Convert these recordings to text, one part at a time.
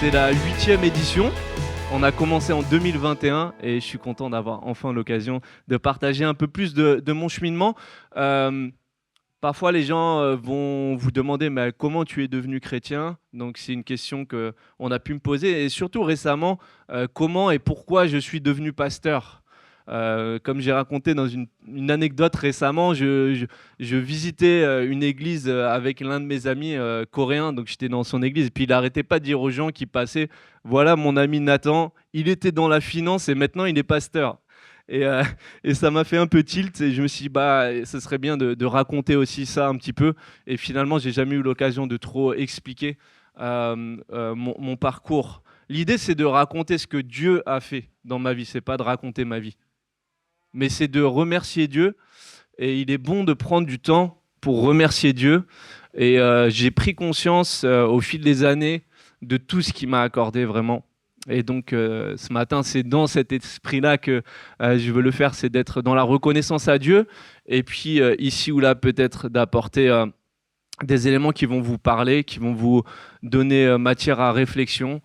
C'est la 8e édition. On a commencé en 2021 et je suis content d'avoir enfin l'occasion de partager un peu plus de mon cheminement. Parfois, les gens vont vous demander mais comment tu es devenu chrétien. Donc, c'est une question qu'on a pu me poser. Et surtout récemment, comment et pourquoi je suis devenu pasteur. Comme j'ai raconté dans une anecdote récemment, je visitais une église avec l'un de mes amis coréens. Donc, j'étais dans son église. Et puis, il n'arrêtait pas de dire aux gens qui passaient, voilà mon ami Nathan, il était dans la finance et maintenant il est pasteur. Et, euh, et ça m'a fait un peu tilt et je me suis dit, ce serait bien de raconter aussi ça un petit peu. Et finalement, j'ai jamais eu l'occasion de trop expliquer mon parcours. L'idée, c'est de raconter ce que Dieu a fait dans ma vie. C'est pas de raconter ma vie, mais c'est de remercier Dieu. Et il est bon de prendre du temps pour remercier Dieu. Et j'ai pris conscience au fil des années de tout ce qu'il m'a accordé vraiment. Et donc, ce matin, c'est dans cet esprit-là que je veux le faire, c'est d'être dans la reconnaissance à Dieu. Et puis, ici ou là, peut-être d'apporter des éléments qui vont vous parler, qui vont vous donner matière à réflexion,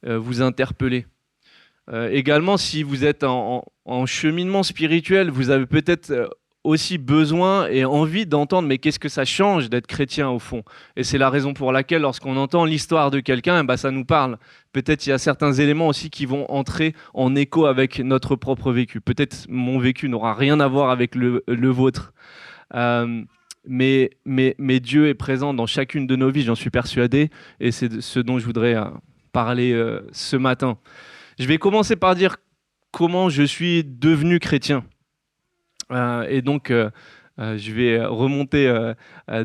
vous interpeller. Également, si vous êtes en cheminement spirituel, vous avez peut-être aussi besoin et envie d'entendre mais qu'est-ce que ça change d'être chrétien au fond. Et c'est la raison pour laquelle lorsqu'on entend l'histoire de quelqu'un, ça nous parle. Peut-être il y a certains éléments aussi qui vont entrer en écho avec notre propre vécu. Peut-être mon vécu n'aura rien à voir avec le vôtre. Mais Dieu est présent dans chacune de nos vies, j'en suis persuadé, et c'est ce dont je voudrais parler ce matin. Je vais commencer par dire comment je suis devenu chrétien. Et donc, je vais remonter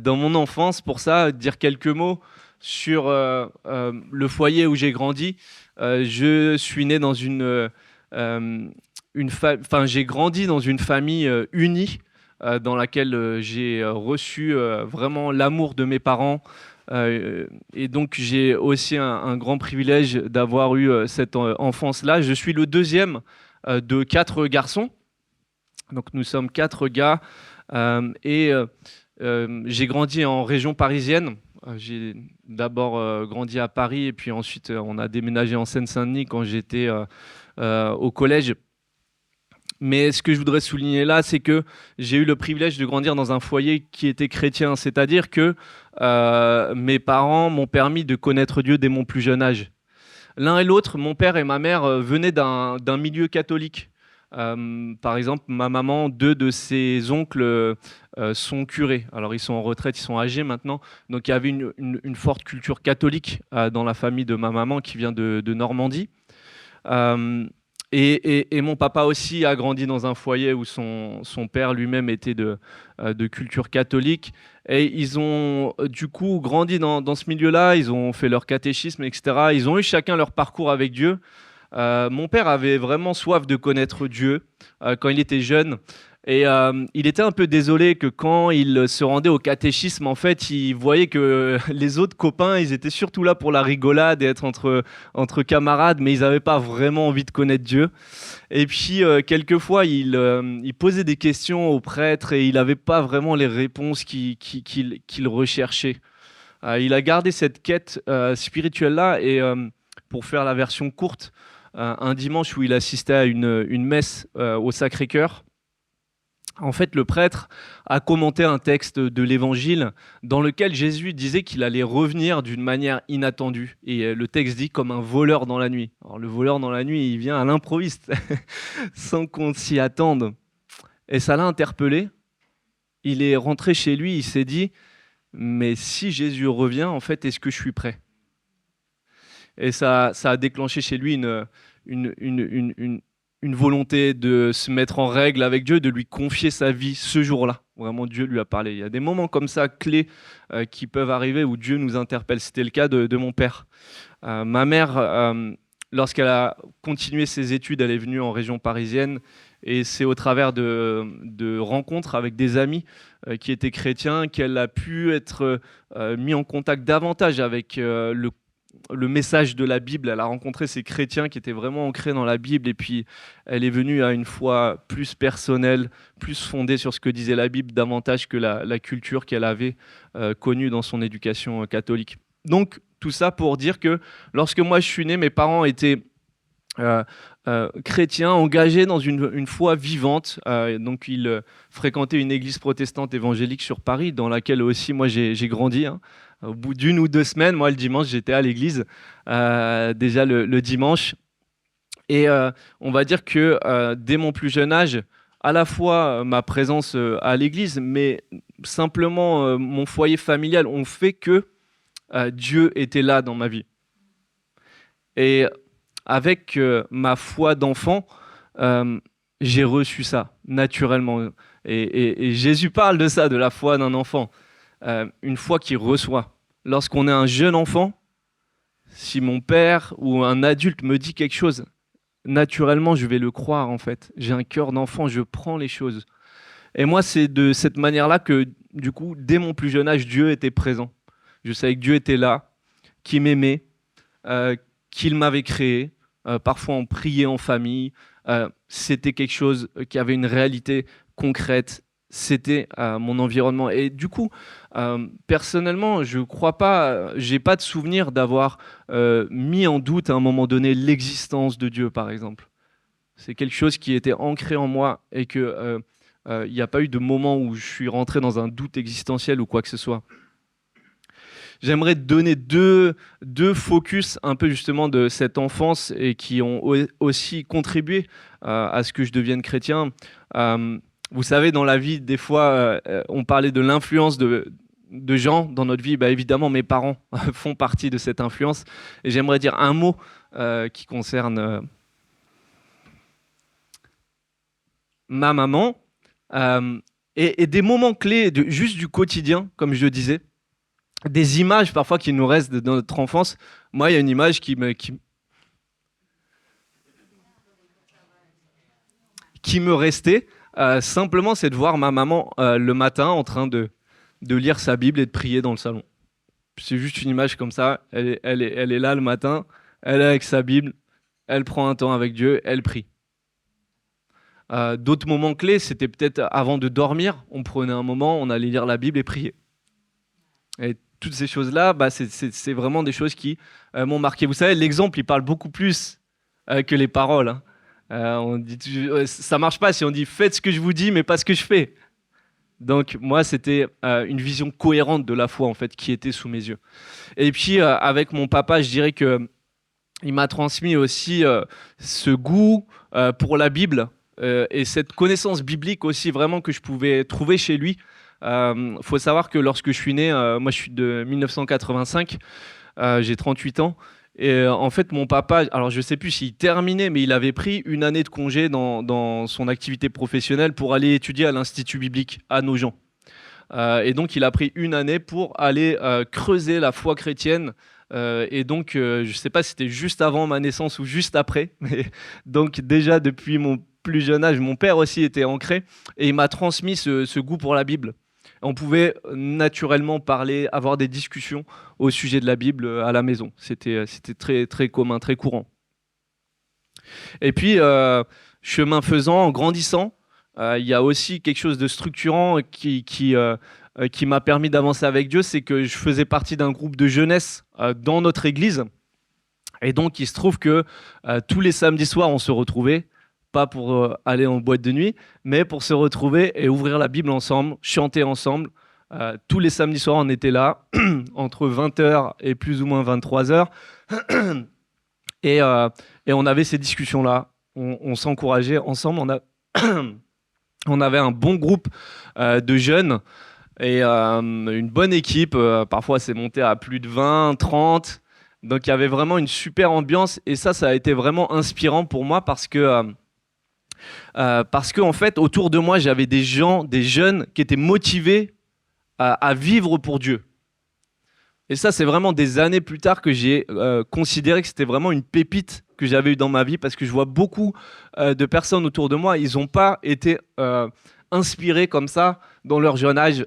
dans mon enfance pour ça, dire quelques mots sur le foyer où j'ai grandi. Je suis né dans j'ai grandi dans une famille unie, dans laquelle j'ai reçu vraiment l'amour de mes parents. Et donc, j'ai aussi un grand privilège d'avoir eu cette enfance-là. Je suis le deuxième de 4 garçons. Donc nous sommes 4 gars j'ai grandi en région parisienne. J'ai d'abord grandi à Paris et puis ensuite on a déménagé en Seine-Saint-Denis quand j'étais au collège. Mais ce que je voudrais souligner là, c'est que j'ai eu le privilège de grandir dans un foyer qui était chrétien. C'est-à-dire que mes parents m'ont permis de connaître Dieu dès mon plus jeune âge. L'un et l'autre, mon père et ma mère venaient d'un milieu catholique. Par exemple, ma maman, 2 de ses oncles sont curés. Alors, ils sont en retraite, ils sont âgés maintenant. Donc, il y avait une forte culture catholique dans la famille de ma maman qui vient de Normandie. Et mon papa aussi a grandi dans un foyer où son père lui-même était de culture catholique. Et ils ont du coup grandi dans ce milieu-là. Ils ont fait leur catéchisme, etc. Ils ont eu chacun leur parcours avec Dieu. Mon père avait vraiment soif de connaître Dieu quand il était jeune et il était un peu désolé que quand il se rendait au catéchisme, en fait, il voyait que les autres copains, ils étaient surtout là pour la rigolade et être entre camarades, mais ils n'avaient pas vraiment envie de connaître Dieu. Et puis, quelquefois, il posait des questions aux prêtres et il n'avait pas vraiment les réponses qu'il recherchait. Il a gardé cette quête spirituelle-là et pour faire la version courte, un dimanche où il assistait à une messe au Sacré-Cœur. En fait, le prêtre a commenté un texte de l'Évangile dans lequel Jésus disait qu'il allait revenir d'une manière inattendue. Et le texte dit comme un voleur dans la nuit. Alors le voleur dans la nuit, il vient à l'improviste, sans qu'on s'y attende. Et ça l'a interpellé. Il est rentré chez lui, il s'est dit, mais si Jésus revient, en fait, est-ce que je suis prêt ? Et ça a déclenché chez lui une volonté de se mettre en règle avec Dieu, de lui confier sa vie ce jour-là. Vraiment, Dieu lui a parlé. Il y a des moments comme ça, clés, qui peuvent arriver où Dieu nous interpelle. C'était le cas de mon père. Ma mère, lorsqu'elle a continué ses études, elle est venue en région parisienne. Et c'est au travers de rencontres avec des amis qui étaient chrétiens qu'elle a pu être mis en contact davantage avec le message de la Bible. Elle a rencontré ces chrétiens qui étaient vraiment ancrés dans la Bible et puis elle est venue à une foi plus personnelle, plus fondée sur ce que disait la Bible, davantage que la culture qu'elle avait connue dans son éducation catholique. Donc, tout ça pour dire que lorsque moi je suis né, mes parents étaient chrétiens, engagés dans une foi vivante. Donc ils fréquentaient une église protestante évangélique sur Paris, dans laquelle aussi moi j'ai grandi. Hein. Au bout d'1 ou 2 semaines, moi le dimanche j'étais à l'église, déjà le dimanche. Et on va dire que dès mon plus jeune âge, à la fois ma présence à l'église, mais simplement mon foyer familial ont fait que Dieu était là dans ma vie. Et avec ma foi d'enfant, j'ai reçu ça naturellement. Et Jésus parle de ça, de la foi d'un enfant. Une foi qui reçoit. Lorsqu'on est un jeune enfant, si mon père ou un adulte me dit quelque chose, naturellement, je vais le croire en fait. J'ai un cœur d'enfant, je prends les choses. Et moi, c'est de cette manière-là que, du coup, dès mon plus jeune âge, Dieu était présent. Je savais que Dieu était là, qu'il m'aimait, qu'il m'avait créé. Parfois, on priait en famille. C'était quelque chose qui avait une réalité concrète. C'était mon environnement. Et du coup, personnellement, je crois pas, j'ai pas de souvenir d'avoir mis en doute à un moment donné l'existence de Dieu, par exemple. C'est quelque chose qui était ancré en moi et que il n'y a pas eu de moment où je suis rentré dans un doute existentiel ou quoi que ce soit. J'aimerais te donner deux focus un peu justement de cette enfance et qui ont aussi contribué à ce que je devienne chrétien. Vous savez, dans la vie, des fois, on parlait de l'influence de gens dans notre vie. Bah, évidemment, mes parents font partie de cette influence. Et j'aimerais dire un mot qui concerne ma maman et des moments clés juste du quotidien, comme je le disais. Des images parfois qui nous restent de notre enfance. Moi, il y a une image qui me restait. Simplement, c'est de voir ma maman le matin en train de lire sa Bible et de prier dans le salon. C'est juste une image comme ça. Elle est là le matin, elle est avec sa Bible, elle prend un temps avec Dieu, elle prie. D'autres moments clés, c'était peut-être avant de dormir. On prenait un moment, on allait lire la Bible et prier. Et toutes ces choses-là, bah, c'est vraiment des choses qui m'ont marqué. Vous savez, l'exemple, il parle beaucoup plus que les paroles. Hein. On dit, ça marche pas si on dit « faites ce que je vous dis, mais pas ce que je fais ». Donc moi, c'était une vision cohérente de la foi, en fait, qui était sous mes yeux. Et puis, avec mon papa, je dirais qu'il m'a transmis aussi ce goût pour la Bible et cette connaissance biblique aussi, vraiment, que je pouvais trouver chez lui. Faut savoir que lorsque je suis né, moi je suis de 1985, j'ai 38 ans, et en fait mon papa, alors je sais plus s'il terminait, mais il avait pris une année de congé dans son activité professionnelle pour aller étudier à l'Institut biblique à Nogent. Et donc il a pris une année pour aller creuser la foi chrétienne. Et donc je sais pas si c'était juste avant ma naissance ou juste après, mais donc déjà depuis mon plus jeune âge, mon père aussi était ancré et il m'a transmis ce goût pour la Bible. On pouvait naturellement parler, avoir des discussions au sujet de la Bible à la maison. C'était très, très commun, très courant. Et puis, chemin faisant, en grandissant, il y a aussi quelque chose de structurant qui m'a permis d'avancer avec Dieu, c'est que je faisais partie d'un groupe de jeunesse dans notre église. Et donc, il se trouve que tous les samedis soirs, on se retrouvait. Pas pour aller en boîte de nuit, mais pour se retrouver et ouvrir la Bible ensemble, chanter ensemble. Tous les samedis soirs, on était là, entre 20h et plus ou moins 23h. Et on avait ces discussions-là. On s'encourageait ensemble. On avait un bon groupe de jeunes et une bonne équipe. Parfois, c'est monté à plus de 20, 30. Donc, il y avait vraiment une super ambiance. Et ça a été vraiment inspirant pour moi parce que en fait, autour de moi, j'avais des jeunes qui étaient motivés à vivre pour Dieu. Et ça, c'est vraiment des années plus tard que j'ai considéré que c'était vraiment une pépite que j'avais eue dans ma vie, parce que je vois beaucoup de personnes autour de moi, ils n'ont pas été inspirés comme ça dans leur jeune âge.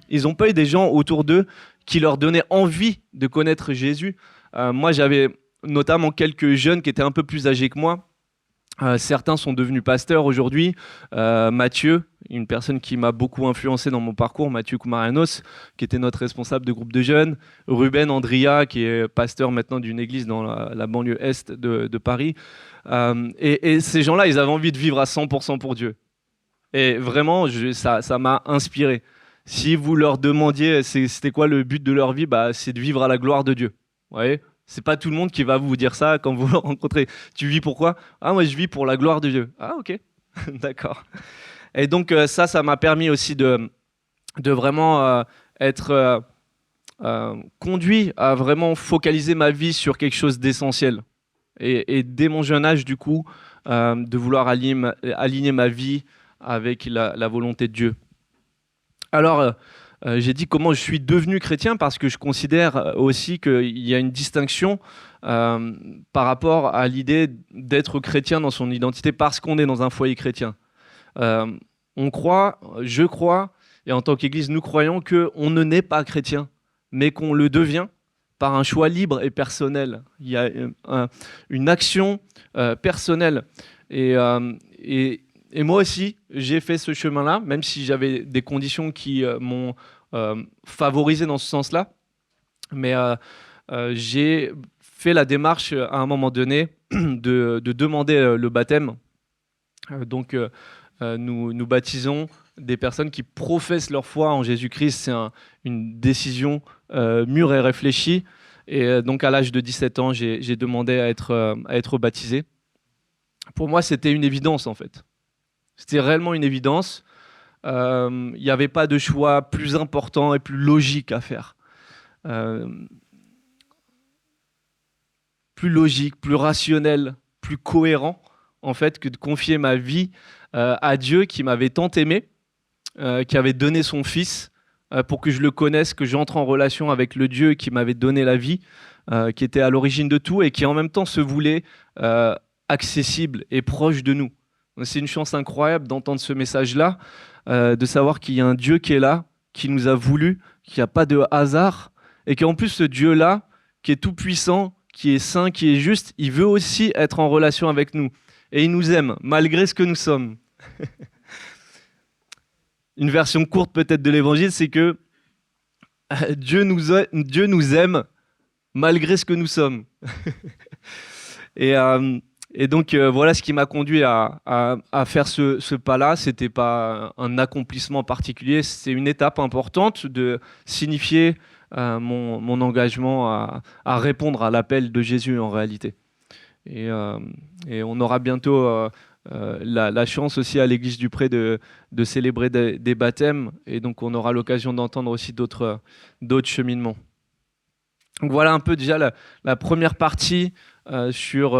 Ils n'ont pas eu des gens autour d'eux qui leur donnaient envie de connaître Jésus. Moi, j'avais notamment quelques jeunes qui étaient un peu plus âgés que moi, Certains sont devenus pasteurs aujourd'hui. Mathieu, une personne qui m'a beaucoup influencé dans mon parcours, Mathieu Koumarianos, qui était notre responsable de groupe de jeunes. Ruben Andria, qui est pasteur maintenant d'une église dans la banlieue est de Paris. Et ces gens-là, ils avaient envie de vivre à 100% pour Dieu. Et vraiment, ça m'a inspiré. Si vous leur demandiez c'était quoi le but de leur vie, bah, c'est de vivre à la gloire de Dieu. Vous voyez, c'est pas tout le monde qui va vous dire ça quand vous le rencontrez. Tu vis pourquoi? Ah, moi je vis pour la gloire de Dieu. Ah, ok, d'accord. Et donc ça m'a permis aussi de vraiment être conduit à vraiment focaliser ma vie sur quelque chose d'essentiel. Et dès mon jeune âge, du coup, de vouloir aligner ma vie avec la volonté de Dieu. Alors, j'ai dit comment je suis devenu chrétien parce que je considère aussi qu'il y a une distinction par rapport à l'idée d'être chrétien dans son identité parce qu'on est dans un foyer chrétien. On croit, je crois, et en tant qu'Église, nous croyons qu'on ne naît pas chrétien, mais qu'on le devient par un choix libre et personnel. Il y a une action personnelle. Et moi aussi, j'ai fait ce chemin-là, même si j'avais des conditions qui m'ont favorisé dans ce sens-là. Mais j'ai fait la démarche à un moment donné de demander le baptême. Donc, nous baptisons des personnes qui professent leur foi en Jésus-Christ. C'est une décision mûre et réfléchie. Et donc, à l'âge de 17 ans, j'ai demandé à être baptisé. Pour moi, c'était une évidence, en fait. C'était réellement une évidence. Il n'y avait pas de choix plus important et plus logique à faire. Plus logique, plus rationnel, plus cohérent, en fait, que de confier ma vie à Dieu qui m'avait tant aimé, qui avait donné son Fils pour que je le connaisse, que j'entre en relation avec le Dieu qui m'avait donné la vie, qui était à l'origine de tout et qui en même temps se voulait accessible et proche de nous. C'est une chance incroyable d'entendre ce message-là, de savoir qu'il y a un Dieu qui est là, qui nous a voulu, qu'il n'y a pas de hasard, et qu'en plus ce Dieu-là, qui est tout puissant, qui est saint, qui est juste, il veut aussi être en relation avec nous. Et il nous aime, malgré ce que nous sommes. Une version courte peut-être de l'évangile, c'est que Dieu nous aime malgré ce que nous sommes. Et donc voilà ce qui m'a conduit à faire ce pas-là. C'était pas un accomplissement particulier, c'est une étape importante de signifier mon engagement à répondre à l'appel de Jésus en réalité. Et on aura bientôt la chance aussi à l'Église du Pré de célébrer des baptêmes, et donc on aura l'occasion d'entendre aussi d'autres cheminements. Donc voilà un peu déjà la première partie sur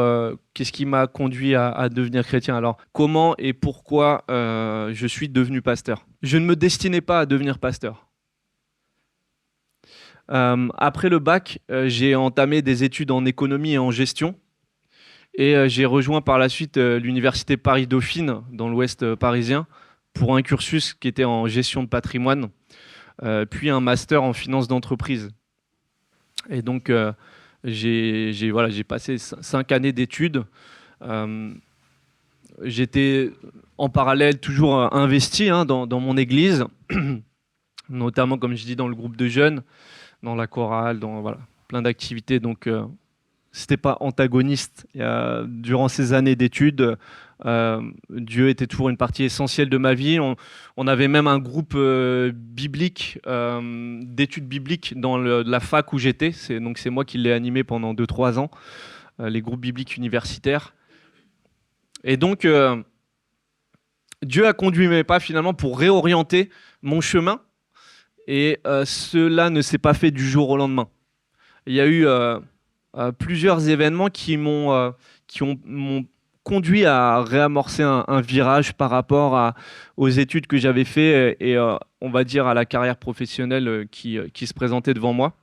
qu'est-ce qui m'a conduit à devenir chrétien. Alors comment et pourquoi je suis devenu pasteur. Je ne me destinais pas à devenir pasteur. Après le bac, j'ai entamé des études en économie et en gestion. Et j'ai rejoint par la suite l'université Paris-Dauphine dans l'ouest parisien pour un cursus qui était en gestion de patrimoine, puis un master en finance d'entreprise. Et donc j'ai passé 5 années d'études. J'étais en parallèle toujours investi dans mon église, notamment comme je dis dans le groupe de jeunes, dans la chorale, dans plein d'activités. Donc c'était pas antagoniste. Durant ces années d'études, Dieu était toujours une partie essentielle de ma vie. On avait même un groupe biblique, d'études bibliques dans la fac où j'étais. Donc c'est moi qui l'ai animé pendant 2-3 ans, les groupes bibliques universitaires. Et donc Dieu a conduit mes pas finalement pour réorienter mon chemin. Et cela ne s'est pas fait du jour au lendemain. Il y a eu plusieurs événements qui m'ont conduit à réamorcer un virage par rapport aux études que j'avais fait et on va dire à la carrière professionnelle qui se présentait devant moi.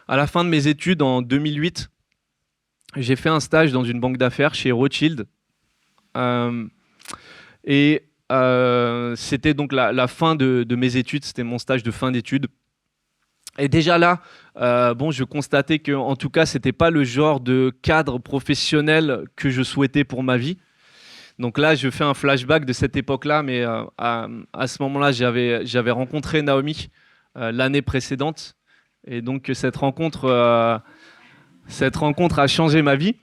À la fin de mes études en 2008, j'ai fait un stage dans une banque d'affaires chez Rothschild et c'était donc la fin de mes études, c'était mon stage de fin d'études. Et déjà là, bon, je constatais que, en tout cas, c'était pas le genre de cadre professionnel que je souhaitais pour ma vie. Donc là, je fais un flashback de cette époque-là, mais à ce moment-là, j'avais rencontré Naomi l'année précédente, et donc cette rencontre a changé ma vie.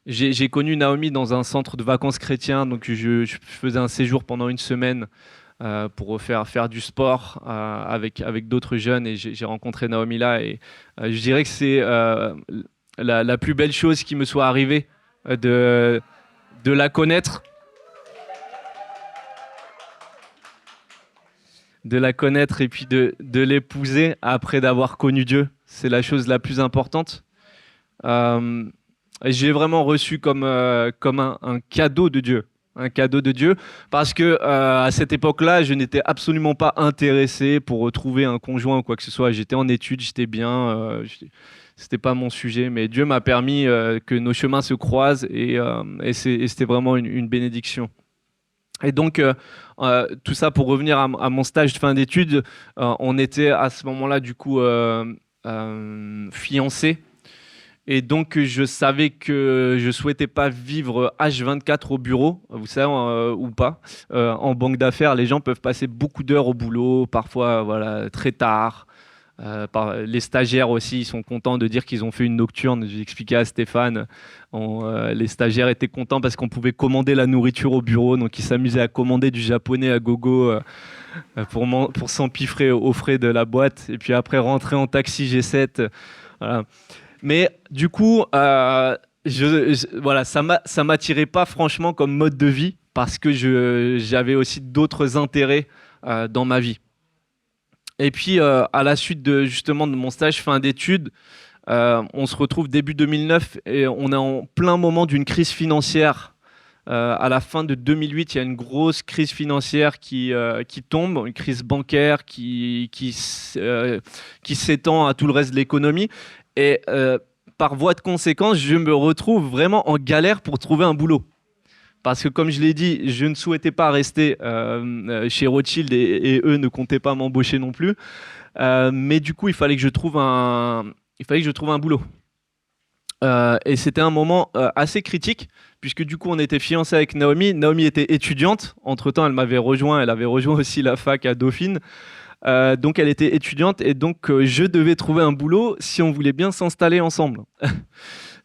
J'ai connu Naomi dans un centre de vacances chrétien, donc je faisais un séjour pendant une semaine pour faire du sport avec d'autres jeunes, et j'ai rencontré Naomi là, et je dirais que c'est la plus belle chose qui me soit arrivée de la connaître, et puis de l'épouser après d'avoir connu Dieu. C'est la chose la plus importante. Euh, et j'ai vraiment reçu comme un cadeau de Dieu. Un cadeau de Dieu, parce que à cette époque-là, je n'étais absolument pas intéressé pour retrouver un conjoint ou quoi que ce soit. J'étais en études, j'étais bien, c'était pas mon sujet, mais Dieu m'a permis que nos chemins se croisent, et c'était vraiment une bénédiction. Et donc, tout ça pour revenir à mon stage de fin d'études, on était à ce moment-là, du coup, fiancés. Et donc, je savais que je souhaitais pas vivre H24 au bureau, vous savez, ou pas. En banque d'affaires, les gens peuvent passer beaucoup d'heures au boulot, parfois voilà, très tard. Les stagiaires aussi, ils sont contents de dire qu'ils ont fait une nocturne. J'ai expliqué à Stéphane, les stagiaires étaient contents parce qu'on pouvait commander la nourriture au bureau, donc ils s'amusaient à commander du japonais à gogo pour s'empiffrer aux frais de la boîte, et puis après rentrer en taxi G7. Voilà. Mais du coup, voilà, ça m'attirait pas franchement comme mode de vie, parce que j'avais aussi d'autres intérêts dans ma vie. Et puis, à la suite justement de mon stage fin d'études, on se retrouve début 2009, et on est en plein moment d'une crise financière. À la fin de 2008, il y a une grosse crise financière qui tombe, une crise bancaire qui s'étend à tout le reste de l'économie. Et par voie de conséquence, je me retrouve vraiment en galère pour trouver un boulot. Parce que, comme je l'ai dit, je ne souhaitais pas rester chez Rothschild, et eux ne comptaient pas m'embaucher non plus. Mais du coup, il fallait que je trouve un boulot. Et c'était un moment assez critique, puisque du coup, on était fiancés avec Naomi. Naomi était étudiante. Entre-temps, elle avait rejoint aussi la fac à Dauphine. Donc, elle était étudiante, et donc je devais trouver un boulot si on voulait bien s'installer ensemble.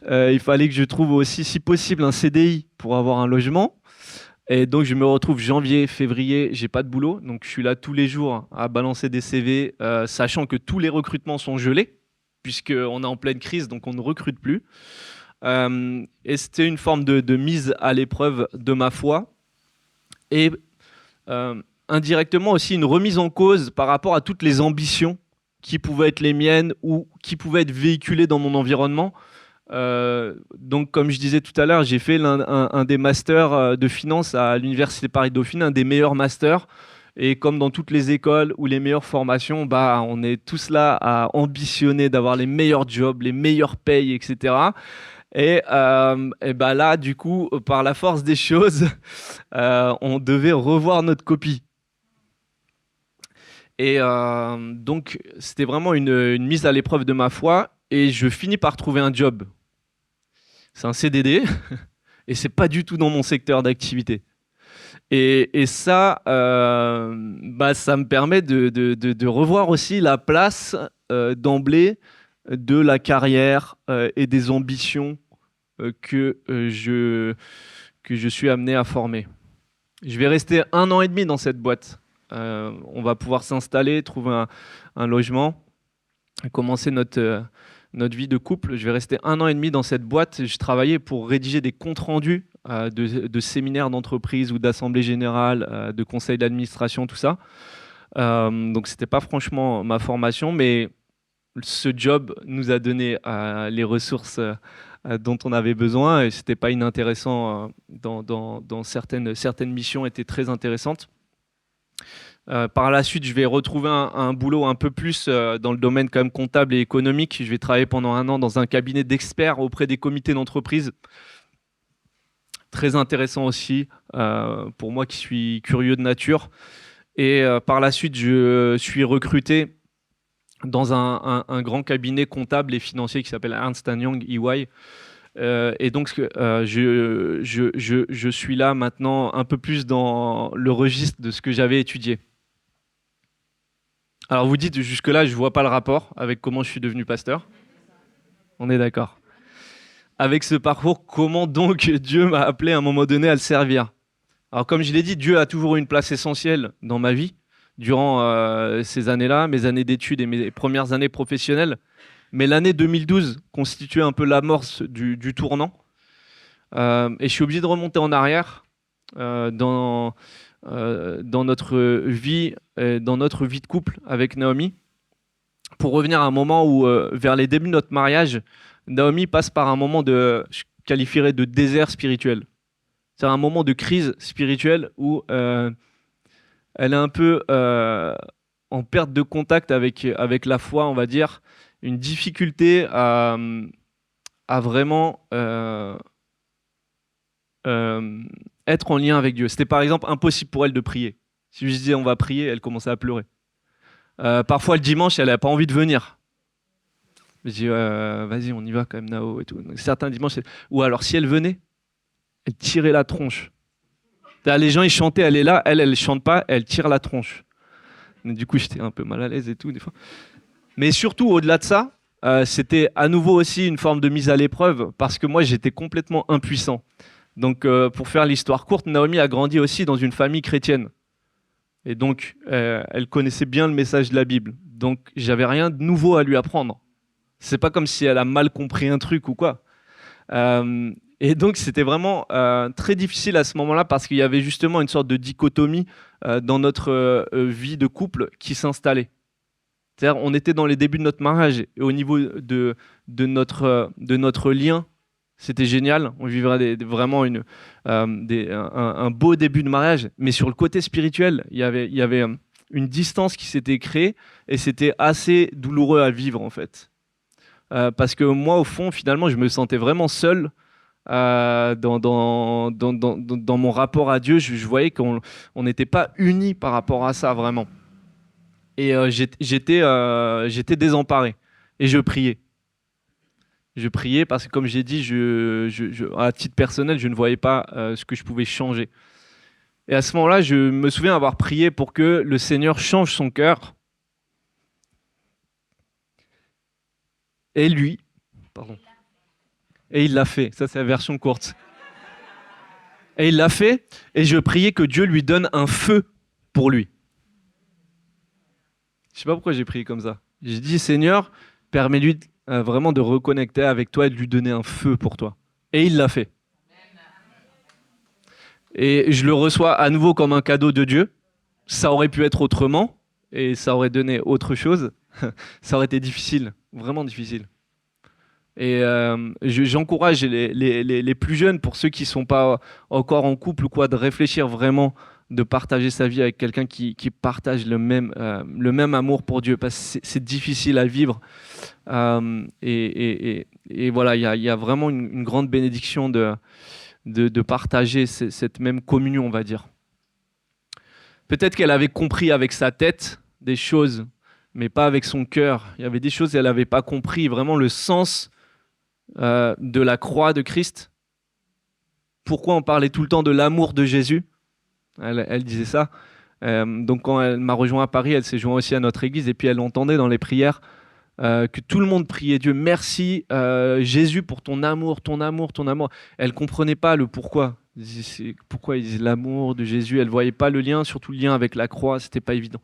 Il fallait que je trouve aussi, si possible, un CDI pour avoir un logement. Et donc, je me retrouve janvier, février, j'ai pas de boulot. Donc, je suis là tous les jours à balancer des CV, sachant que tous les recrutements sont gelés, puisqu'on est en pleine crise, donc on ne recrute plus. Et c'était une forme de mise à l'épreuve de ma foi. Et indirectement aussi une remise en cause par rapport à toutes les ambitions qui pouvaient être les miennes ou qui pouvaient être véhiculées dans mon environnement. Donc, comme je disais tout à l'heure, j'ai fait un des masters de finance à l'Université Paris-Dauphine, un des meilleurs masters. Et comme dans toutes les écoles ou les meilleures formations, bah, on est tous là à ambitionner d'avoir les meilleurs jobs, les meilleures payes, etc. Et bah là, du coup, par la force des choses, on devait revoir notre copie. Et donc, c'était vraiment une mise à l'épreuve de ma foi. Et je finis par trouver un job. C'est un CDD et c'est pas du tout dans mon secteur d'activité. Et ça, bah, ça me permet de revoir aussi la place d'emblée de la carrière et des ambitions que je suis amené à former. Je vais rester 1 an et demi dans cette boîte. On va pouvoir s'installer, trouver un logement, commencer notre vie de couple. Je vais rester 1 an et demi dans cette boîte. Je travaillais pour rédiger des comptes rendus de séminaires d'entreprise ou d'assemblée générale, de conseils d'administration, tout ça. Donc, c'était pas franchement ma formation, mais ce job nous a donné les ressources dont on avait besoin, et c'était pas inintéressant. Dans certaines missions étaient très intéressantes. Par la suite, je vais retrouver un boulot un peu plus dans le domaine quand même comptable et économique. Je vais travailler pendant 1 an dans un cabinet d'experts auprès des comités d'entreprise. Très intéressant aussi pour moi qui suis curieux de nature. Et par la suite, je suis recruté dans un grand cabinet comptable et financier qui s'appelle Ernst Young EY. Et donc, je suis là maintenant un peu plus dans le registre de ce que j'avais étudié. Alors, vous dites, jusque-là, je ne vois pas le rapport avec comment je suis devenu pasteur. On est d'accord. Avec ce parcours, comment donc Dieu m'a appelé à un moment donné à le servir? Alors, comme je l'ai dit, Dieu a toujours eu une place essentielle dans ma vie, durant ces années-là, mes années d'études et mes premières années professionnelles. Mais l'année 2012 constituait un peu l'amorce du tournant. Et je suis obligé de remonter en arrière dans notre vie, dans notre vie de couple avec Naomi, pour revenir à un moment où, vers les débuts de notre mariage, Naomi passe par un moment je qualifierais de désert spirituel. C'est un moment de crise spirituelle où elle est un peu en perte de contact avec la foi, on va dire, une difficulté à vraiment être en lien avec Dieu. C'était par exemple impossible pour elle de prier. Si je disais on va prier, elle commençait à pleurer. Parfois le dimanche, elle n'avait pas envie de venir. Je dis vas-y, on y va quand même, Nao et tout. Donc, certains dimanches, ou alors si elle venait, elle tirait la tronche. Les gens ils chantaient, elle est là, elle chante pas, elle tire la tronche. Mais du coup, j'étais un peu mal à l'aise et tout des fois. Mais surtout, au-delà de ça, c'était à nouveau aussi une forme de mise à l'épreuve parce que moi, j'étais complètement impuissant. Donc, pour faire l'histoire courte, Naomi a grandi aussi dans une famille chrétienne. Et donc, elle connaissait bien le message de la Bible. Donc, j'avais rien de nouveau à lui apprendre. C'est pas comme si elle a mal compris un truc ou quoi. Et donc, c'était vraiment très difficile à ce moment-là parce qu'il y avait justement une sorte de dichotomie dans notre vie de couple qui s'installait. C'est-à-dire, on était dans les débuts de notre mariage et au niveau de notre lien, c'était génial. On vivrait vraiment un beau début de mariage. Mais sur le côté spirituel, il y avait une distance qui s'était créée et c'était assez douloureux à vivre en fait. Parce que moi, au fond, finalement, je me sentais vraiment seul dans mon rapport à Dieu. Je voyais qu'on n'était pas unis par rapport à ça vraiment. Et j'étais désemparé. Et je priais. Je priais parce que, comme j'ai dit, à titre personnel, je ne voyais pas ce que je pouvais changer. Et à ce moment-là, je me souviens avoir prié pour que le Seigneur change son cœur. Et lui, pardon. Et il l'a fait. Ça, c'est la version courte. Et il l'a fait. Et je priais que Dieu lui donne un feu pour lui. Je ne sais pas pourquoi j'ai prié comme ça. J'ai dit, Seigneur, permets-lui vraiment de reconnecter avec toi et de lui donner un feu pour toi. Et il l'a fait. Et je le reçois à nouveau comme un cadeau de Dieu. Ça aurait pu être autrement et ça aurait donné autre chose. Ça aurait été difficile, vraiment difficile. Et j'encourage les plus jeunes, pour ceux qui ne sont pas encore en couple ou quoi, de réfléchir vraiment, de partager sa vie avec quelqu'un qui partage le même amour pour Dieu, parce que c'est difficile à vivre. Et voilà, il y a vraiment une grande bénédiction de partager cette même communion, on va dire. Peut-être qu'elle avait compris avec sa tête des choses, mais pas avec son cœur. Il y avait des choses qu'elle n'avait pas compris, vraiment le sens de la croix de Christ. Pourquoi on parlait tout le temps de l'amour de Jésus? Elle disait ça. Donc quand elle m'a rejoint à Paris, elle s'est jointe aussi à notre église et puis elle entendait dans les prières que tout le monde priait Dieu. Merci Jésus pour ton amour, ton amour, ton amour. Elle comprenait pas le pourquoi. Pourquoi ils disaient l'amour de Jésus? Elle voyait pas le lien, surtout le lien avec la croix. C'était pas évident.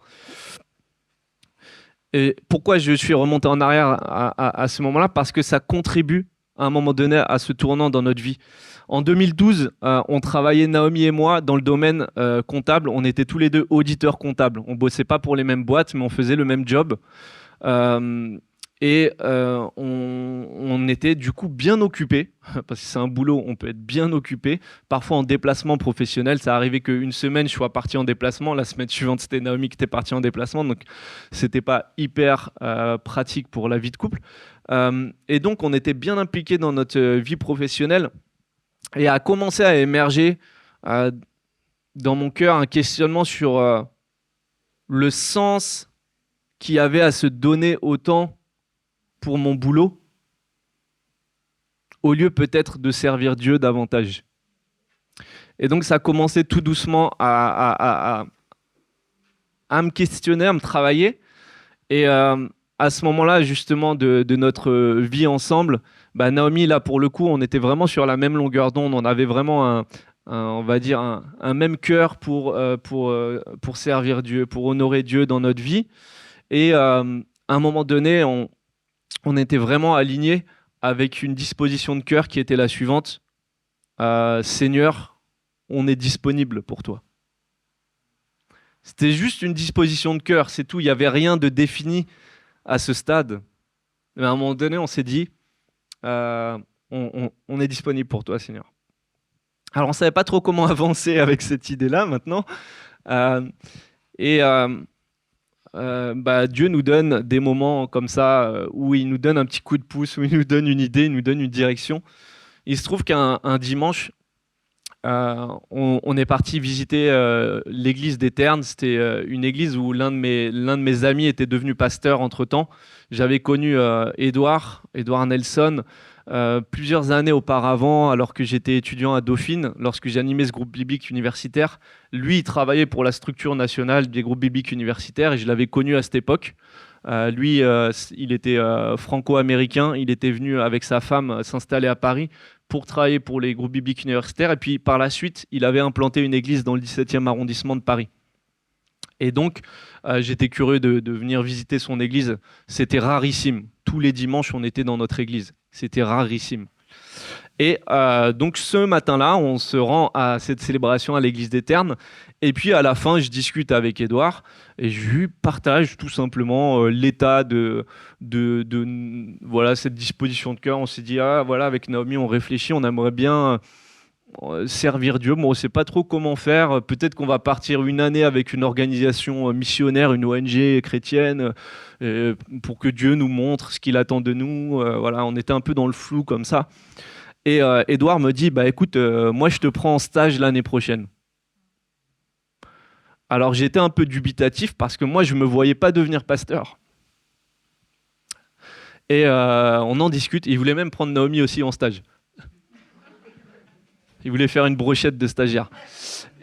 Et pourquoi je suis remonté en arrière à ce moment-là? Parce que ça contribue à un moment donné à ce tournant dans notre vie. En 2012, on travaillait, Naomi et moi, dans le domaine comptable. On était tous les deux auditeurs comptables. On bossait pas pour les mêmes boîtes, mais on faisait le même job. On était du coup bien occupés, parce que c'est un boulot, on peut être bien occupé. Parfois en déplacement professionnel, ça arrivait qu'une semaine je sois parti en déplacement, la semaine suivante c'était Naomi qui était partie en déplacement, donc c'était pas hyper pratique pour la vie de couple. Et donc on était bien impliqués dans notre vie professionnelle, et a commencé à émerger dans mon cœur un questionnement sur le sens qui avait à se donner autant pour mon boulot, au lieu peut-être de servir Dieu davantage. Et donc ça a commencé tout doucement à me questionner, à me travailler. Et à ce moment-là, justement, de notre vie ensemble, Naomi, là, pour le coup, on était vraiment sur la même longueur d'onde. On avait vraiment on va dire, un même cœur pour servir Dieu, pour honorer Dieu dans notre vie. Et à un moment donné, on était vraiment alignés avec une disposition de cœur qui était la suivante. Seigneur, on est disponible pour toi. C'était juste une disposition de cœur, c'est tout. Il n'y avait rien de défini à ce stade. Mais à un moment donné, on s'est dit, on est disponible pour toi, Seigneur. Alors, on ne savait pas trop comment avancer avec cette idée-là maintenant. Dieu nous donne des moments comme ça où il nous donne un petit coup de pouce, où il nous donne une idée, il nous donne une direction. Il se trouve qu'un dimanche, on est parti visiter l'église des Ternes. C'était une église où l'un de mes amis était devenu pasteur entre-temps. J'avais connu Edouard Nelson plusieurs années auparavant, alors que j'étais étudiant à Dauphine, lorsque j'animais ce groupe biblique universitaire. Lui, il travaillait pour la structure nationale des groupes bibliques universitaires et je l'avais connu à cette époque. Lui, il était franco-américain. Il était venu avec sa femme s'installer à Paris pour travailler pour les groupes bibliques universitaires. Et puis, par la suite, il avait implanté une église dans le 17e arrondissement de Paris. Et donc, j'étais curieux de venir visiter son église. C'était rarissime. Tous les dimanches, on était dans notre église. C'était rarissime. Et donc, ce matin-là, on se rend à cette célébration à l'église des Ternes. Et puis, à la fin, je discute avec Edouard et je lui partage tout simplement l'état de voilà, cette disposition de cœur. On s'est dit, voilà, avec Naomi, on réfléchit, on aimerait bien servir Dieu. Bon, on ne sait pas trop comment faire. Peut-être qu'on va partir une année avec une organisation missionnaire, une ONG chrétienne, pour que Dieu nous montre ce qu'il attend de nous. Voilà, on était un peu dans le flou comme ça. Et Edouard me dit, écoute, moi je te prends en stage l'année prochaine. Alors j'étais un peu dubitatif parce que moi je ne me voyais pas devenir pasteur. Et on en discute. Il voulait même prendre Naomi aussi en stage. Il voulait faire une brochette de stagiaires.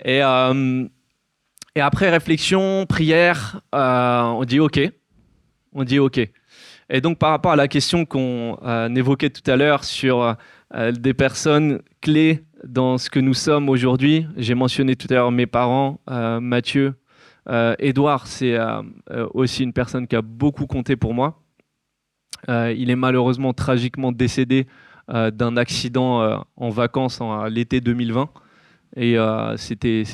Et après réflexion, prière, on dit OK. Et donc par rapport à la question qu'on évoquait tout à l'heure sur des personnes clés dans ce que nous sommes aujourd'hui, j'ai mentionné tout à l'heure mes parents, Mathieu, Edouard, c'est aussi une personne qui a beaucoup compté pour moi. Il est malheureusement tragiquement décédé d'un accident en vacances l'été 2020. Et c'était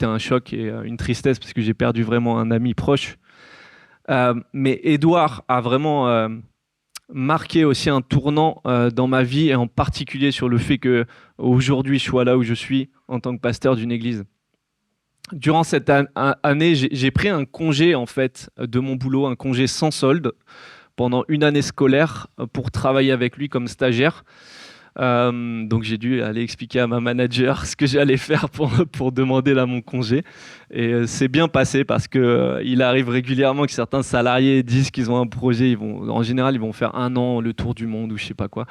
un choc et une tristesse parce que j'ai perdu vraiment un ami proche. Mais Edouard a vraiment marqué aussi un tournant dans ma vie et en particulier sur le fait qu'aujourd'hui je sois là où je suis en tant que pasteur d'une église. Durant cette année, j'ai pris un congé en fait de mon boulot, un congé sans solde pendant une année scolaire pour travailler avec lui comme stagiaire. Donc j'ai dû aller expliquer à ma manager ce que j'allais faire pour demander là mon congé. Et c'est bien passé parce qu'il arrive régulièrement que certains salariés disent qu'ils ont un projet. En général, ils vont faire 1 an le tour du monde ou je sais pas quoi.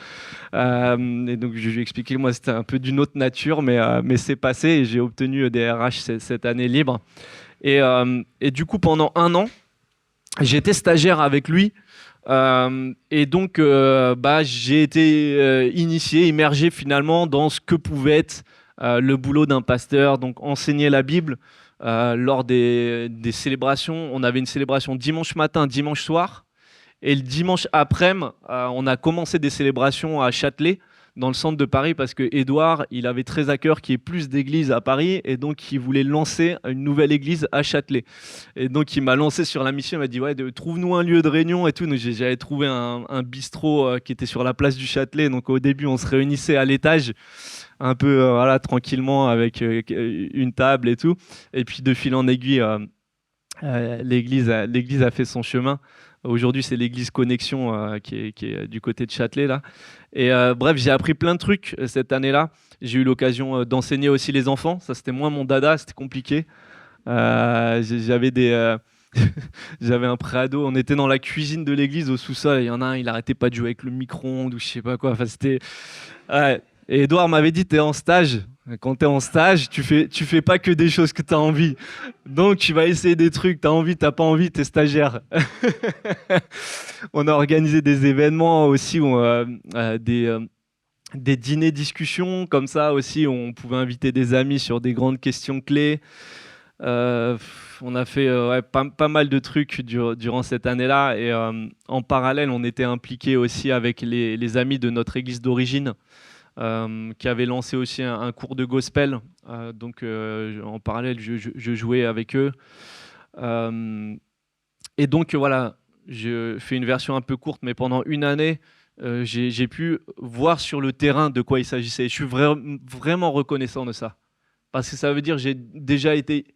Et donc je lui ai expliqué que moi c'était un peu d'une autre nature, mais c'est passé et j'ai obtenu des RH cette année libre. Et du coup, pendant 1 an, j'étais stagiaire avec lui. Et donc, j'ai été initié, immergé finalement dans ce que pouvait être le boulot d'un pasteur. Donc, enseigner la Bible lors des célébrations. On avait une célébration dimanche matin, dimanche soir. Et le dimanche après-midi, on a commencé des célébrations à Châtelet, dans le centre de Paris, parce que Edouard, il avait très à cœur qu'il y ait plus d'églises à Paris, et donc il voulait lancer une nouvelle église à Châtelet. Et donc il m'a lancé sur la mission, il m'a dit trouve-nous un lieu de réunion et tout. Donc j'avais trouvé un bistrot qui était sur la place du Châtelet. Donc au début, on se réunissait à l'étage, un peu tranquillement avec une table et tout. Et puis de fil en aiguille, l'église a fait son chemin. Aujourd'hui, c'est l'église Connexion qui est du côté de Châtelet, là. Et bref, j'ai appris plein de trucs cette année-là. J'ai eu l'occasion d'enseigner aussi les enfants. Ça, c'était moins mon dada, c'était compliqué. J'avais un préado, on était dans la cuisine de l'église au sous-sol, et il y en a un, il arrêtait pas de jouer avec le micro-ondes ou je sais pas quoi. Enfin, c'était. Ouais. Et Edouard m'avait dit, t'es en stage. Quand t'es en stage, tu fais pas que des choses que t'as envie. Donc tu vas essayer des trucs, t'as envie, t'as pas envie, t'es stagiaire. On a organisé des événements aussi, des dîners discussions comme ça aussi, où on pouvait inviter des amis sur des grandes questions clés. On a fait ouais, pas mal de trucs durant cette année-là. Et en parallèle, on était impliqué aussi avec les amis de notre église d'origine, qui avaient lancé aussi un cours de gospel. Donc en parallèle, je jouais avec eux. Euh, et donc voilà, je fais une version un peu courte, mais pendant une année, j'ai pu voir sur le terrain de quoi il s'agissait. Je suis vraiment reconnaissant de ça. Parce que ça veut dire que j'ai déjà été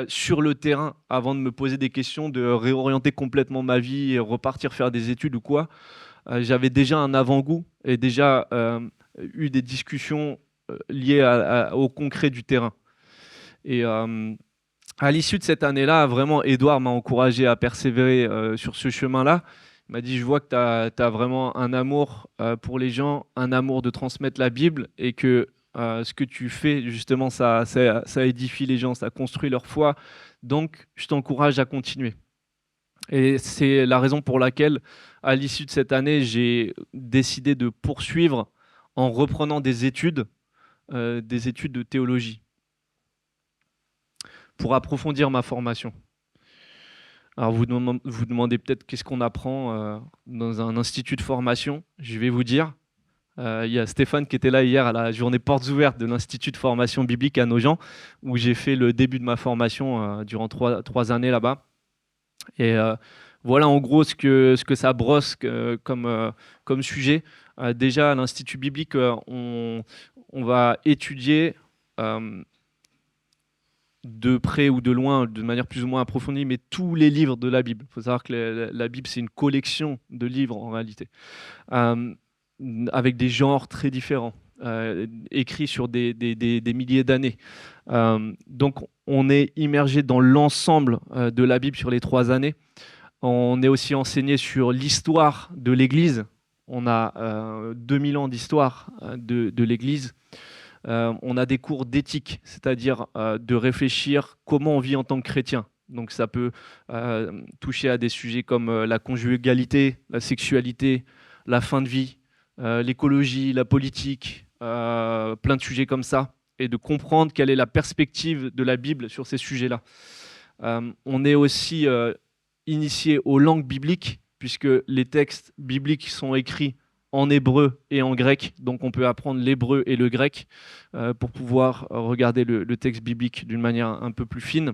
sur le terrain avant de me poser des questions, de réorienter complètement ma vie et repartir faire des études ou quoi. J'avais déjà un avant-goût et déjà eu des discussions liées au concret du terrain. Et à l'issue de cette année-là, vraiment, Edouard m'a encouragé à persévérer sur ce chemin-là. Il m'a dit, je vois que tu as vraiment un amour pour les gens, un amour de transmettre la Bible et que ce que tu fais, justement, ça édifie les gens, ça construit leur foi. Donc, je t'encourage à continuer. Et c'est la raison pour laquelle, à l'issue de cette année, j'ai décidé de poursuivre en reprenant des études de théologie, pour approfondir ma formation. Alors vous demandez peut-être qu'est-ce qu'on apprend dans un institut de formation. Je vais vous dire. Il y a Stéphane qui était là hier à la journée portes ouvertes de l'Institut de formation biblique à Nogent, où j'ai fait le début de ma formation durant trois années là-bas. Et voilà en gros ce que ça brosse comme sujet. Déjà à l'Institut biblique, on va étudier de près ou de loin, de manière plus ou moins approfondie, mais tous les livres de la Bible. Il faut savoir que la Bible, c'est une collection de livres en réalité, euh, avec des genres très différents, écrits sur des milliers d'années. Donc, on est immergé dans l'ensemble de la Bible sur les 3 années. On est aussi enseigné sur l'histoire de l'Église. On a 2000 ans d'histoire de l'Église. On a des cours d'éthique, c'est-à-dire de réfléchir comment on vit en tant que chrétien. Donc ça peut toucher à des sujets comme la conjugalité, la sexualité, la fin de vie, l'écologie, la politique, plein de sujets comme ça, et de comprendre quelle est la perspective de la Bible sur ces sujets-là. On est aussi initié aux langues bibliques, puisque les textes bibliques sont écrits en hébreu et en grec, donc on peut apprendre l'hébreu et le grec pour pouvoir regarder le texte biblique d'une manière un peu plus fine.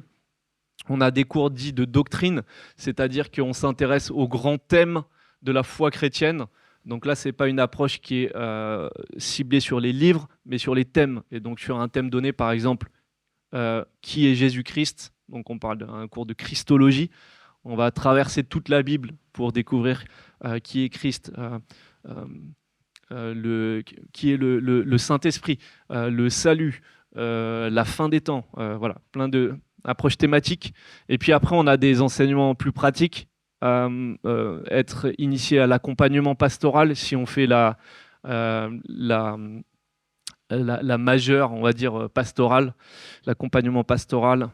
On a des cours dits de doctrine, c'est-à-dire qu'on s'intéresse aux grands thèmes de la foi chrétienne. Donc là, ce n'est pas une approche qui est ciblée sur les livres, mais sur les thèmes. Et donc sur un thème donné, par exemple, qui est Jésus-Christ, donc on parle d'un cours de Christologie. On va traverser toute la Bible pour découvrir qui est Christ, qui est le Saint-Esprit, le salut, la fin des temps, voilà, plein d'approches thématiques. Et puis après, on a des enseignements plus pratiques, être initié à l'accompagnement pastoral, si on fait la majeure, on va dire, pastorale, l'accompagnement pastoral,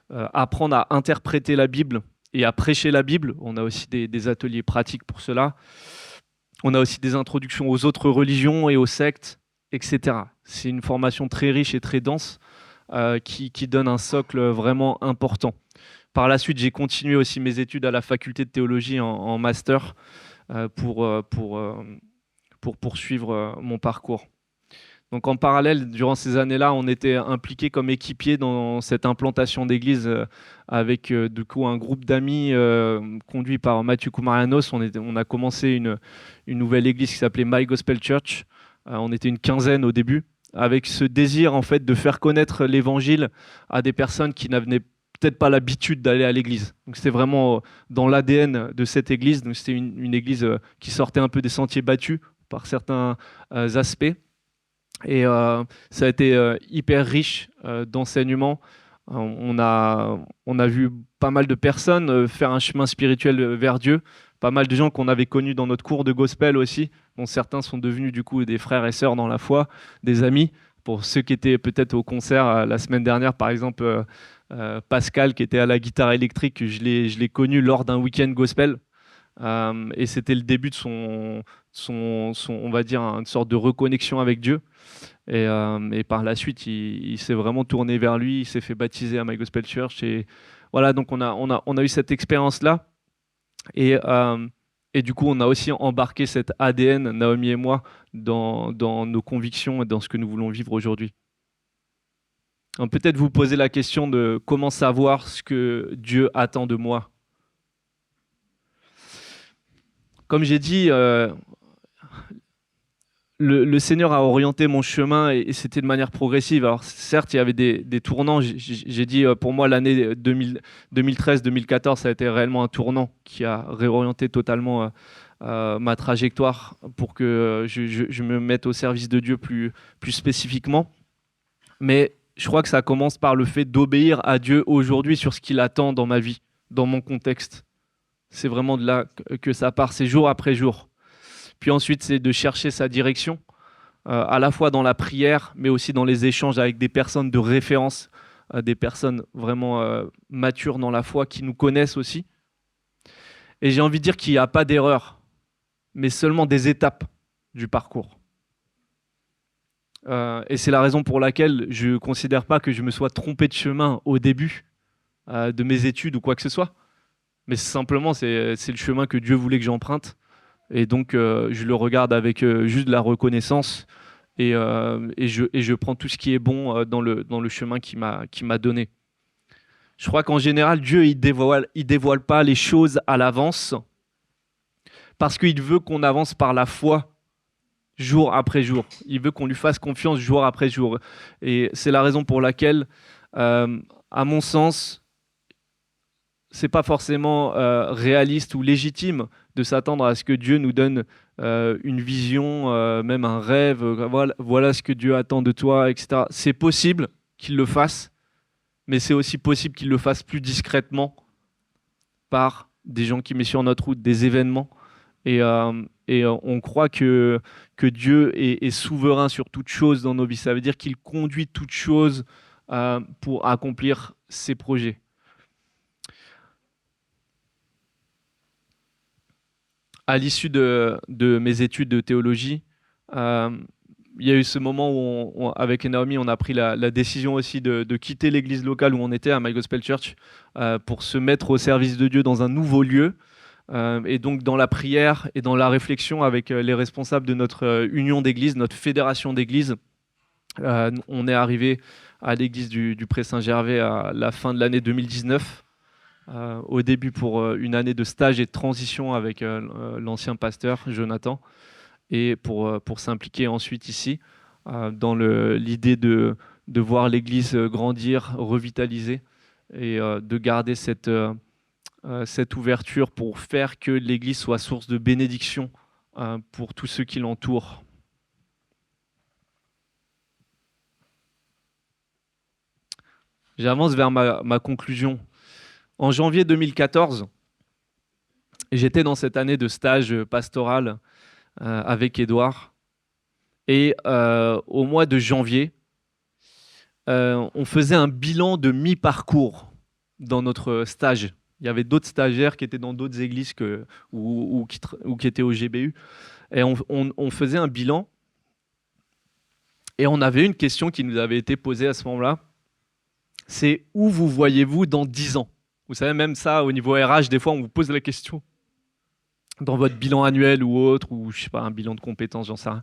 apprendre à interpréter la Bible et à prêcher la Bible. On a aussi des ateliers pratiques pour cela. On a aussi des introductions aux autres religions et aux sectes, etc. C'est une formation très riche et très dense qui donne un socle vraiment important. Par la suite, j'ai continué aussi mes études à la faculté de théologie en master pour poursuivre mon parcours. Donc en parallèle, durant ces années-là, on était impliqués comme équipiers dans cette implantation d'église avec du coup un groupe d'amis conduit par Mathieu Koumarianos. On a commencé une nouvelle église qui s'appelait My Gospel Church. On était une quinzaine au début, avec ce désir en fait de faire connaître l'évangile à des personnes qui n'avaient peut-être pas l'habitude d'aller à l'église. Donc c'était vraiment dans l'ADN de cette église. Donc c'était une église qui sortait un peu des sentiers battus par certains aspects. Et ça a été hyper riche d'enseignements, On a vu pas mal de personnes faire un chemin spirituel vers Dieu, pas mal de gens qu'on avait connus dans notre cours de gospel aussi, dont certains sont devenus du coup des frères et sœurs dans la foi, des amis. Pour ceux qui étaient peut-être au concert la semaine dernière, par exemple, Pascal qui était à la guitare électrique, je l'ai connu lors d'un week-end gospel. Et c'était le début de on va dire, une sorte de reconnexion avec Dieu. Et par la suite, il s'est vraiment tourné vers lui, il s'est fait baptiser à My Gospel Church. Et voilà, donc on a eu cette expérience-là. Et, euh, et du coup, on a aussi embarqué cet ADN, Naomi et moi, dans nos convictions et dans ce que nous voulons vivre aujourd'hui. Donc, peut-être vous poser la question de comment savoir ce que Dieu attend de moi. Comme j'ai dit, le Seigneur a orienté mon chemin et c'était de manière progressive. Alors certes, il y avait des tournants. J'ai dit, pour moi, l'année 2013-2014, ça a été réellement un tournant qui a réorienté totalement ma trajectoire pour que je me mette au service de Dieu plus spécifiquement. Mais je crois que ça commence par le fait d'obéir à Dieu aujourd'hui sur ce qu'il attend dans ma vie, dans mon contexte. C'est vraiment de là que ça part, c'est jour après jour. Puis ensuite, c'est de chercher sa direction, à la fois dans la prière, mais aussi dans les échanges avec des personnes de référence, des personnes vraiment matures dans la foi, qui nous connaissent aussi. Et j'ai envie de dire qu'il n'y a pas d'erreur, mais seulement des étapes du parcours. Et c'est la raison pour laquelle je ne considère pas que je me sois trompé de chemin au début de mes études ou quoi que ce soit, mais simplement c'est le chemin que Dieu voulait que j'emprunte. Et donc, je le regarde avec juste de la reconnaissance et je prends tout ce qui est bon dans le chemin qu'il m'a donné. Je crois qu'en général, Dieu, il dévoile pas les choses à l'avance parce qu'il veut qu'on avance par la foi jour après jour. Il veut qu'on lui fasse confiance jour après jour. Et c'est la raison pour laquelle, à mon sens, c'est pas forcément réaliste ou légitime de s'attendre à ce que Dieu nous donne une vision, même un rêve, voilà ce que Dieu attend de toi, etc. C'est possible qu'il le fasse, mais c'est aussi possible qu'il le fasse plus discrètement par des gens qui mettent sur notre route, des événements. Et on croit que Dieu est souverain sur toute chose dans nos vies. Ça veut dire qu'il conduit toute chose pour accomplir ses projets. À l'issue de mes études de théologie, il y a eu ce moment où, avec Naomi, on a pris la décision aussi de quitter l'église locale où on était, à My Gospel Church, pour se mettre au service de Dieu dans un nouveau lieu. Et donc, dans la prière et dans la réflexion avec les responsables de notre union d'église, notre fédération d'église, on est arrivé à l'église du Pré-Saint-Gervais à la fin de l'année 2019. Au début pour une année de stage et de transition avec l'ancien pasteur Jonathan et pour s'impliquer ensuite ici dans l'idée de voir l'Église grandir, revitaliser et de garder cette ouverture pour faire que l'Église soit source de bénédiction pour tous ceux qui l'entourent. J'avance vers ma conclusion. En janvier 2014, j'étais dans cette année de stage pastoral avec Édouard. Et au mois de janvier, on faisait un bilan de mi-parcours dans notre stage. Il y avait d'autres stagiaires qui étaient dans d'autres églises ou qui étaient au GBU. Et on faisait un bilan. Et on avait une question qui nous avait été posée à ce moment-là. C'est où vous voyez-vous dans 10 ans ? Vous savez, même ça, au niveau RH, des fois, on vous pose la question dans votre bilan annuel ou autre, ou je sais pas, un bilan de compétences, j'en sais rien.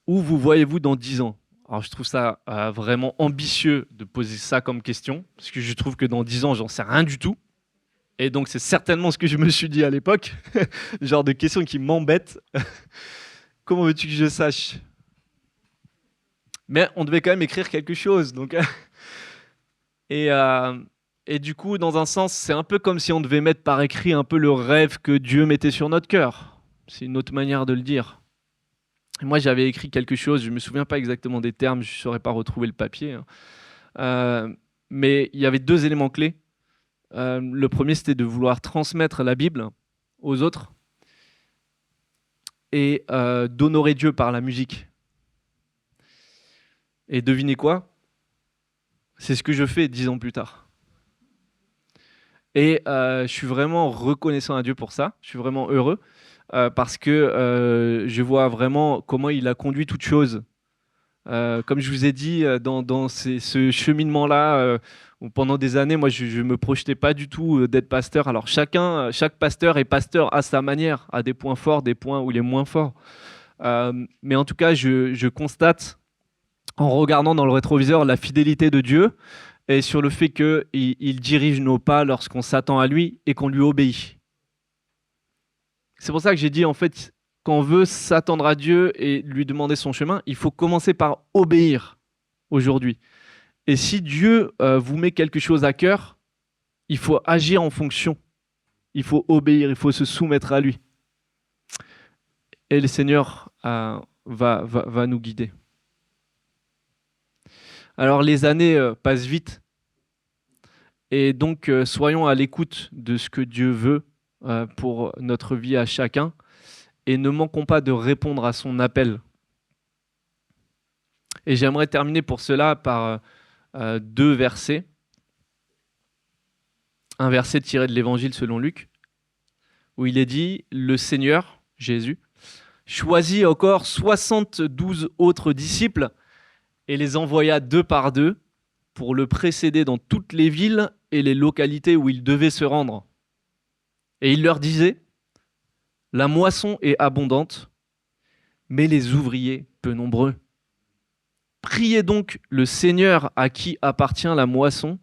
Où vous voyez-vous dans 10 ans ? Alors, je trouve ça vraiment ambitieux de poser ça comme question, parce que je trouve que dans 10 ans, j'en sais rien du tout. Et donc, c'est certainement ce que je me suis dit à l'époque. Genre de questions qui m'embêtent. Comment veux-tu que je sache ? Mais on devait quand même écrire quelque chose. Donc... Et du coup, dans un sens, c'est un peu comme si on devait mettre par écrit un peu le rêve que Dieu mettait sur notre cœur. C'est une autre manière de le dire. Et moi, j'avais écrit quelque chose, je ne me souviens pas exactement des termes, je ne saurais pas retrouver le papier. Mais il y avait 2 éléments clés. Le premier, c'était de vouloir transmettre la Bible aux autres et d'honorer Dieu par la musique. Et devinez quoi? C'est ce que je fais 10 ans plus tard. Et je suis vraiment reconnaissant à Dieu pour ça. Je suis vraiment heureux parce que je vois vraiment comment il a conduit toutes choses. Comme je vous ai dit, dans ce cheminement-là, où pendant des années, moi, je ne me projetais pas du tout d'être pasteur. Alors, chaque pasteur est pasteur à sa manière, à des points forts, des points où il est moins fort. Mais en tout cas, je constate, en regardant dans le rétroviseur, la fidélité de Dieu et sur le fait qu'il dirige nos pas lorsqu'on s'attend à lui et qu'on lui obéit. C'est pour ça que j'ai dit, en fait, quand on veut s'attendre à Dieu et lui demander son chemin, il faut commencer par obéir aujourd'hui. Et si Dieu vous met quelque chose à cœur, il faut agir en fonction. Il faut obéir, il faut se soumettre à lui. Et le Seigneur va nous guider. Alors les années passent vite. Et donc soyons à l'écoute de ce que Dieu veut pour notre vie à chacun. Et ne manquons pas de répondre à son appel. Et j'aimerais terminer pour cela par 2 versets. Un verset tiré de l'Évangile selon Luc, où il est dit « Le Seigneur, Jésus, choisit encore 72 autres disciples et les envoya 2 par 2 pour le précéder dans toutes les villes et les localités où il devait se rendre. Et il leur disait, la moisson est abondante, mais les ouvriers peu nombreux. Priez donc le Seigneur à qui appartient la moisson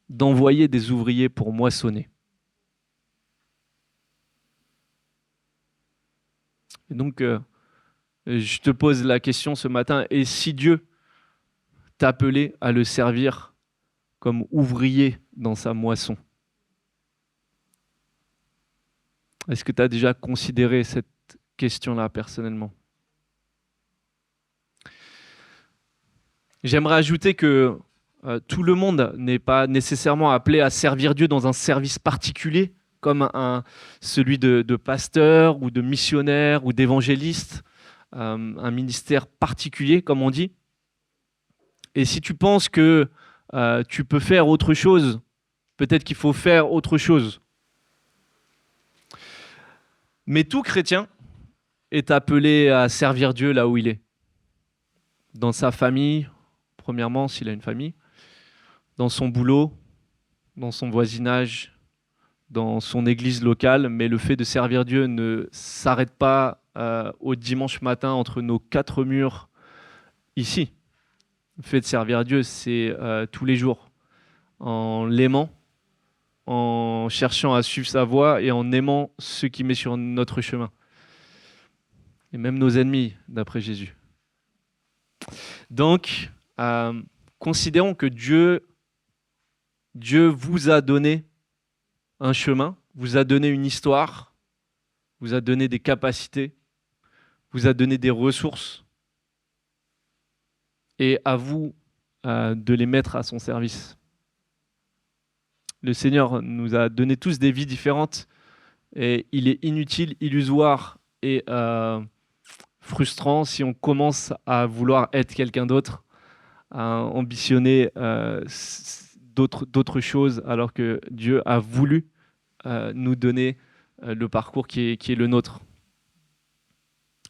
d'envoyer des ouvriers pour moissonner. » Et donc, je te pose la question ce matin, et si Dieu t'appelait à le servir comme ouvrier dans sa moisson? Est-ce que tu as déjà considéré cette question-là personnellement? J'aimerais ajouter que tout le monde n'est pas nécessairement appelé à servir Dieu dans un service particulier, comme celui de pasteur ou de missionnaire ou d'évangéliste, un ministère particulier, comme on dit. Et si tu penses que tu peux faire autre chose, peut-être qu'il faut faire autre chose. Mais tout chrétien est appelé à servir Dieu là où il est. Dans sa famille, premièrement, s'il a une famille, dans son boulot, dans son voisinage, dans son église locale. Mais le fait de servir Dieu ne s'arrête pas au dimanche matin entre nos 4 murs ici. Le fait de servir Dieu, c'est tous les jours, en l'aimant, en cherchant à suivre sa voie et en aimant ceux qui met sur notre chemin. Et même nos ennemis, d'après Jésus. Donc, considérons que Dieu vous a donné un chemin, vous a donné une histoire, vous a donné des capacités, vous a donné des ressources, et à vous de les mettre à son service. Le Seigneur nous a donné tous des vies différentes, et il est inutile, illusoire et frustrant si on commence à vouloir être quelqu'un d'autre, à ambitionner d'autres choses, alors que Dieu a voulu nous donner le parcours qui est le nôtre.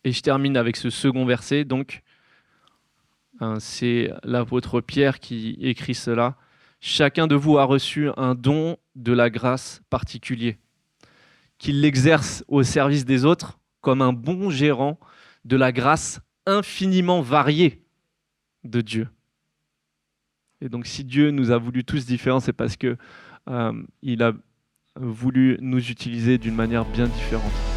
Et je termine avec ce second verset, donc c'est l'apôtre Pierre qui écrit cela. « Chacun de vous a reçu un don de la grâce particulier, qu'il l'exerce au service des autres comme un bon gérant de la grâce infiniment variée de Dieu. » Et donc si Dieu nous a voulu tous différents, c'est parce qu'il a voulu nous utiliser d'une manière bien différente.